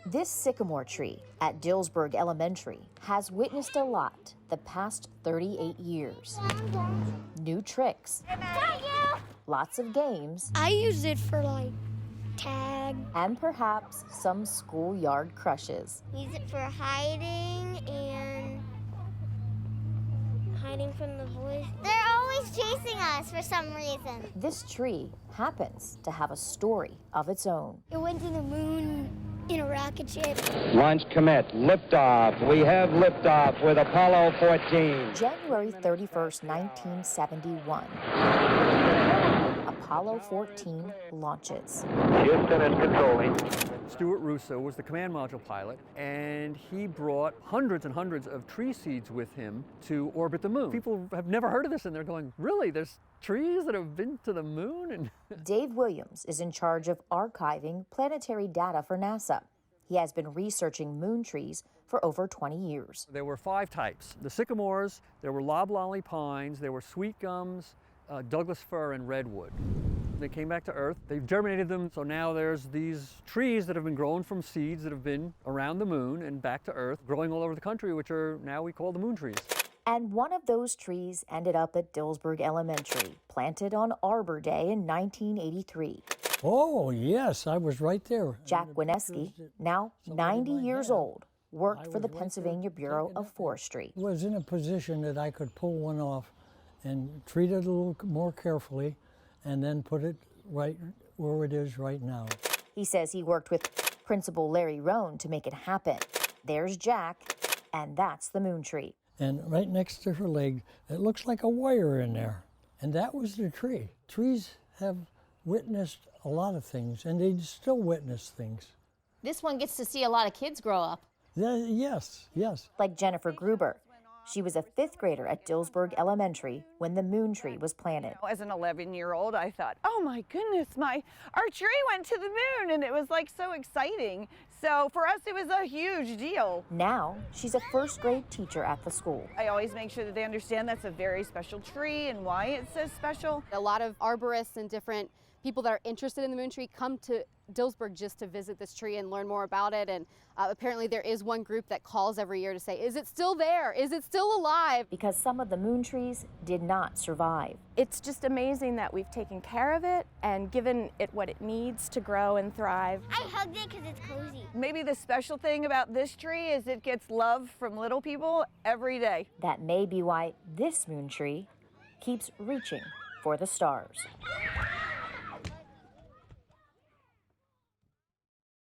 This sycamore tree at Dillsburg Elementary has witnessed a lot the past 38 years. New tricks, lots of games, I use it for tag. and perhaps some schoolyard crushes. Use it for hiding from the boys. They're always chasing us for some reason. This tree happens to have a story of its own. It went to the moon in a rocket ship. Launch commit, liftoff. We have liftoff with Apollo 14. January 31st, 1971. Apollo 14 launches. Houston is controlling. Stuart Russo was the command module pilot, and he brought hundreds and hundreds of tree seeds with him to orbit the moon. People have never heard of this, and they're going, really? There's trees that have been to the moon? And Dave Williams is in charge of archiving planetary data for NASA. He has been researching moon trees for over 20 years. there were 5 types. The sycamores, there were loblolly pines, there were sweet gums, Douglas fir, and redwood. They came back to Earth. They've germinated them, so now there's these trees that have been grown from seeds that have been around the moon and back to Earth, growing all over the country, which are now we call the moon trees. And one of those trees ended up at Dillsburg Elementary, planted on Arbor Day in 1983. Oh, yes, I was right there. Jack Wineski, now 90 years old, worked for the Pennsylvania Bureau of Forestry. I was in a position that I could pull one off and treat it a little more carefully and then put it right where it is right now. He says he worked with Principal Larry Roan to make it happen. There's Jack, and that's the moon tree. And right next to her leg, it looks like a wire in there. And that was the tree. Trees have witnessed a lot of things, and they still witness things. This one gets to see a lot of kids grow up. Yes. Like Jennifer Gruber. She was a 5th grader at Dillsburg Elementary when the moon tree was planted. As an 11-year-old, I thought, oh my goodness, our tree went to the moon, and it was so exciting. So for us, it was a huge deal. Now, she's a 1st grade teacher at the school. I always make sure that they understand that's a very special tree and why it's so special. A lot of arborists and different people that are interested in the moon tree come to Dillsburg just to visit this tree and learn more about it. And apparently there is one group that calls every year to say, is it still there? Is it still alive? Because some of the moon trees did not survive. It's just amazing that we've taken care of it and given it what it needs to grow and thrive. I hugged it because it's cozy. Maybe the special thing about this tree is it gets love from little people every day. That may be why this moon tree keeps reaching for the stars.